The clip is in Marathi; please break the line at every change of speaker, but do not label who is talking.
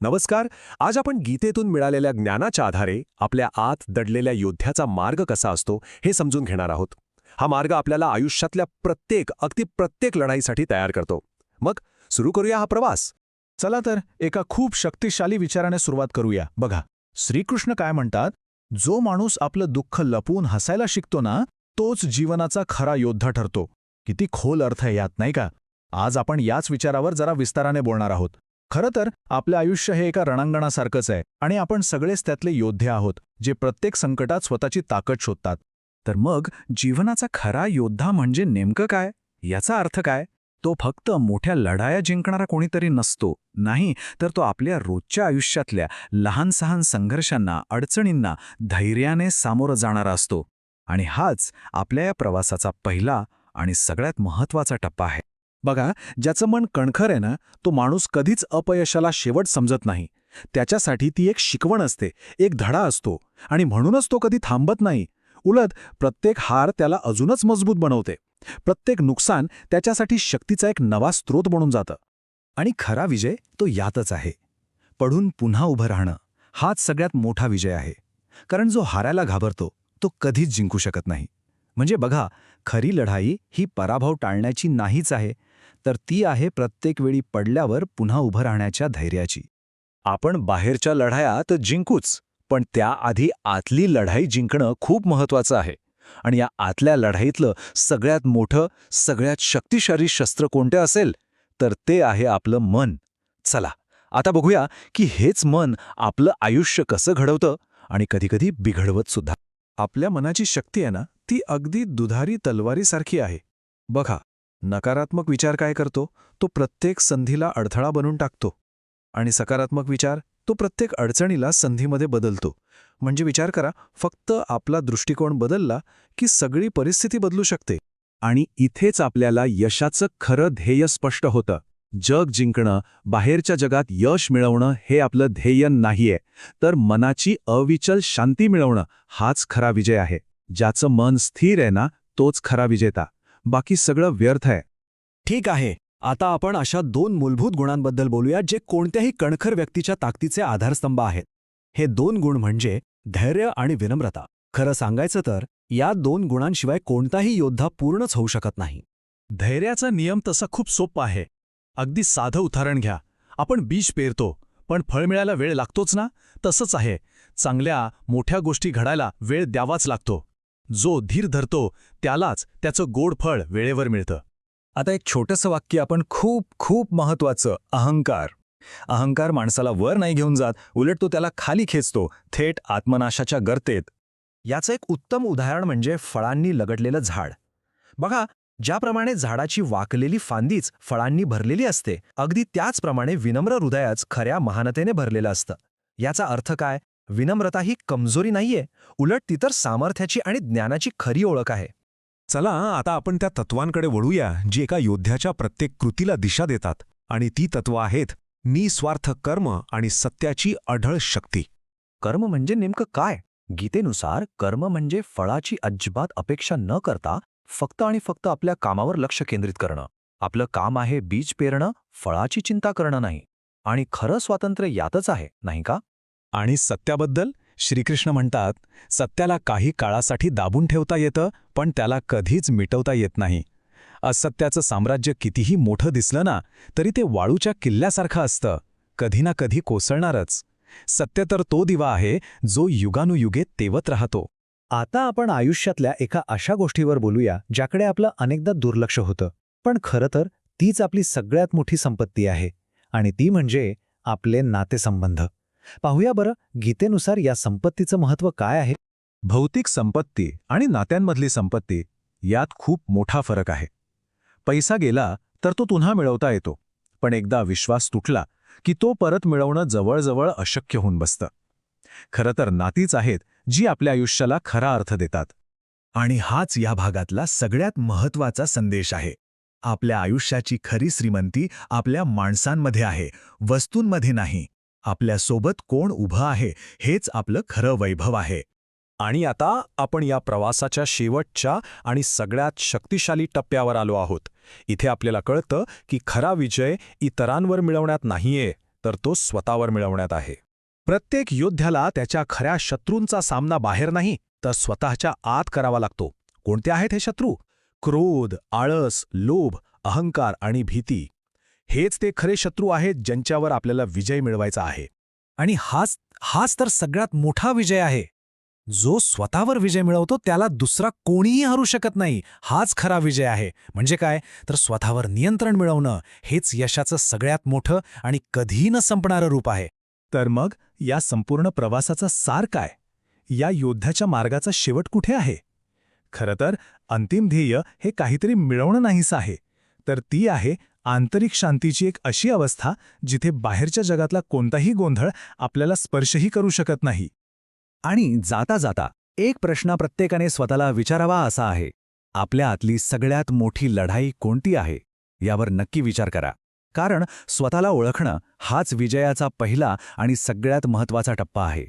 नमस्कार. आज आपण गीतेतून मिळालेल्या ज्ञानाच्या आधारे आपल्या आत दडलेल्या योद्ध्याचा मार्ग कसा असतो हे समजून घेणार आहोत. हा मार्ग आपल्याला आयुष्यातल्या अगदी प्रत्येक लढाईसाठी तयार करतो. मग सुरू करूया हा प्रवास.
चला तर एका खूप शक्तिशाली विचाराने सुरुवात करूया. बघा, श्रीकृष्ण काय म्हणतात, जो माणूस आपलं दुःख लपवून हसायला शिकतो ना, तोच जीवनाचा खरा योद्धा ठरतो. किती खोल अर्थ आहे यात, नाही का? आज आपण याच विचारावर जरा विस्ताराने बोलणार आहोत. खरं तर आपलं आयुष्य हे एका रणांगणासारखंच आहे आणि आपण सगळेच त्यातले योद्धे आहोत, जे प्रत्येक संकटात स्वतःची ताकद शोधतात. तर मग जीवनाचा खरा योद्धा म्हणजे नेमकं काय? याचा अर्थ काय? तो फक्त मोठ्या लढाया जिंकणारा कोणीतरी नसतो. नाही, तर तो आपल्या रोजच्या आयुष्यातल्या लहान-सहान संघर्षांना, अडचणींना धैर्याने सामोरं जाणारा असतो. आणि हाच आपल्या या प्रवासाचा पहिला आणि सगळ्यात महत्त्वाचा टप्पा आहे. बघा, ज्याचं मन कणखर आहे ना, तो माणूस कधीच अपयशाला शेवट समजत नाही. त्याच्यासाठी ती एक शिकवण असते, एक धडा असतो, आणि म्हणूनच तो कधी थांबत नाही. उलट प्रत्येक हार त्याला अजूनच मजबूत बनवते. प्रत्येक नुकसान त्याच्यासाठी शक्तीचा एक नवा स्रोत बनून जातं. आणि खरा विजय तो यातच आहे. पडून पुन्हा उभं राहणं हाच सगळ्यात मोठा विजय आहे. कारण जो हारायला घाबरतो तो कधीच जिंकू शकत नाही. म्हणजे बघा, खरी लढाई ही पराभव टाळण्याची नाहीच आहे, तर ती आहे प्रत्येक वेळी पडल्यावर पुन्हा उभं राहण्याच्या धैर्याची.
आपण बाहेरच्या लढाया तर जिंकूच, पण त्याआधी आतली लढाई जिंकणं खूप महत्त्वाचं आहे. आणि या आतल्या लढाईतलं सगळ्यात मोठं, सगळ्यात शक्तिशाली शस्त्र कोणते असेल, तर ते आहे आपलं मन. चला, आता बघूया की हेच मन आपलं आयुष्य कसं घडवतं आणि कधीकधी बिघडवत सुद्धा.
आपल्या मनाची शक्ती आहे ना, ती अगदी दुधारी तलवारीसारखी आहे. बघा, नकारात्मक विचार काय करतो, तो प्रत्येक संधीला अडथळा बनवून टाकतो. आणि सकारात्मक विचार तो प्रत्येक अडचणीला संधीमध्ये बदलतो. म्हणजे विचार करा, फक्त आपला दृष्टिकोन बदलला की सगळी परिस्थिती बदलू शकते.
आणि इथेच आपल्याला यशाचं खरं ध्येय स्पष्ट होतं. जग जिंकणं, बाहेरच्या जगात यश मिळवणं हे आपलं ध्येय नाहीये, तर मनाची अविचल शांती मिळवणं हाच खरा विजय आहे. ज्याचं मन स्थिर आहे ना, तोच खरा विजेता. बाकी सगळं व्यर्थ आहे.
ठीक आहे, आता आपण अशा 2 मूलभूत गुणांबद्दल बोलूया जे कोणत्याही कणखर व्यक्तीच्या ताकदीचे आधारस्तंभ आहेत. हे 2 गुण म्हणजे धैर्य आणि विनम्रता. खरं सांगायचं तर या 2 गुणांशिवाय कोणताही योद्धा पूर्णच होऊ शकत नाही.
धैर्याचा नियम तसा खूप सोपा आहे. अगदी साधं उदाहरण घ्या. आपण बीज पेरतो, पण फळ मिळायला वेळ लागतोच ना. तसंच आहे, चांगल्या मोठ्या गोष्टी घडायला वेळ द्यावाच लागतो. जो धीर धरतो त्यालाच त्याचं गोड फळ वेळेवर मिळतं.
आता एक छोटंसं वाक्य आपण खूप खूप महत्त्वाचं, अहंकार. अहंकार माणसाला वर नाही घेऊन जात, उलट तो त्याला खाली खेचतो, थेट आत्मनाशाच्या गर्तेत. याचं एक उत्तम उदाहरण म्हणजे फळांनी लगडलेलं झाड. बघा, ज्याप्रमाणे झाडाची वाकलेली फांदीच फळांनी भरलेली असते, अगदी त्याचप्रमाणे विनम्र हृदयाच खऱ्या महानतेने भरलेलं असतं. याचा अर्थ काय? विनम्रता ही कमजोरी नाहीये, उलट ती तर सामर्थ्याची आणि ज्ञानाची खरी ओळख आहे.
चला, आता आपण त्या तत्वांकडे वळूया जी एका योद्ध्याच्या प्रत्येक कृतीला दिशा देतात. आणि ती तत्व आहेत निस्वार्थ कर्म आणि सत्याची अढळ शक्ती.
कर्म म्हणजे नेमकं काय? गीतेनुसार कर्म म्हणजे फळाची अजिबात अपेक्षा न करता फक्त आणि फक्त आपल्या कामावर लक्ष केंद्रित करणं. आपलं काम आहे बीज पेरणं, फळाची चिंता करणं नाही. आणि खरं स्वातंत्र्य यातच आहे, नाही का?
आणि सत्याबद्दल श्रीकृष्ण म्हणतात, सत्याला काही काळासाठी दाबून ठेवता येतं, पण त्याला कधीच मिटवता येत नाही. असत्याचं साम्राज्य कितीही मोठं दिसलं ना, तरी ते वाळूच्या किल्ल्यासारखं असतं, कधी ना कधी कोसळणारच. सत्य तर तो दिवा आहे जो युगानुयुगे तेवत राहतो.
आता आपण आयुष्यातल्या एका अशा गोष्टीवर बोलूया ज्याकडे आपलं अनेकदा दुर्लक्ष होतं, पण खरं तर तीच आपली सगळ्यात मोठी संपत्ती आहे. आणि ती म्हणजे आपले नातेसंबंध. पाहूया बरं, गीतेनुसार या संपत्तीचं महत्त्व काय आहे.
भौतिक संपत्ती आणि नात्यांमधली संपत्ती यात खूप मोठा फरक आहे. पैसा गेला तर तो पुन्हा मिळवता येतो, पण एकदा विश्वास तुटला की तो परत मिळवणं जवळजवळ अशक्य होऊन बसतं. खरं तर नातीच आहेत जी आपल्या आयुष्याला खरा अर्थ देतात.
आणि हाच या भागातला सगळ्यात महत्त्वाचा संदेश आहे. आपल्या आयुष्याची खरी श्रीमंती आपल्या माणसांमध्ये आहे, वस्तूंमध्ये नाही. आपल्यासोबत कोण उभं आहे हेच आपलं खरं वैभव आहे.
आणि आता आपण या प्रवासाच्या शेवटच्या आणि सगळ्यात शक्तिशाली टप्प्यावर आलो आहोत. इथे आपल्याला कळतं की खरा विजय इतरांवर मिळवण्यात नाहीये,
तर तो स्वतःवर मिळवण्यात आहे. प्रत्येक योद्ध्याला त्याच्या खऱ्या शत्रूंचा सामना बाहेर नाही तर स्वतःच्या आत करावा लागतो. कोणते आहेत हे शत्रू? क्रोध, आळस, लोभ, अहंकार आणि भीती. हेच ते खरे शत्रू आहेत ज्यांच्यावर आपल्याला विजय मिळवायचा आहे.
आणि हाच तर सगळ्यात मोठा विजय आहे. जो स्वतःवर विजय मिळवतो त्याला दुसरा कोणीही हरू शकत नाही. हाच खरा विजय आहे. म्हणजे काय तर स्वतःवर नियंत्रण मिळवणं हेच यशाचं सगळ्यात मोठं आणि कधीही न संपणारं रूप आहे.
तर मग या संपूर्ण प्रवासाचा सार काय? या योद्ध्याच्या मार्गाचा शेवट कुठे आहे? खरं तर अंतिम ध्येय हे काहीतरी मिळवणं नाहीसं आहे, तर ती आहे आंतरिक शांतीची एक अशी अवस्था जिथे बाहेरच्या जगातला कोणताही गोंधळ आपल्याला स्पर्शही करू शकत नाही.
आणि जाता जाता एक प्रश्न प्रत्येकाने स्वतःला विचारावा असा आहे, आपल्या आतली सगळ्यात मोठी लढाई कोणती आहे यावर नक्की विचार करा. कारण स्वतःला ओळखणं हाच विजयाचा पहिला आणि सगळ्यात महत्त्वाचा टप्पा आहे.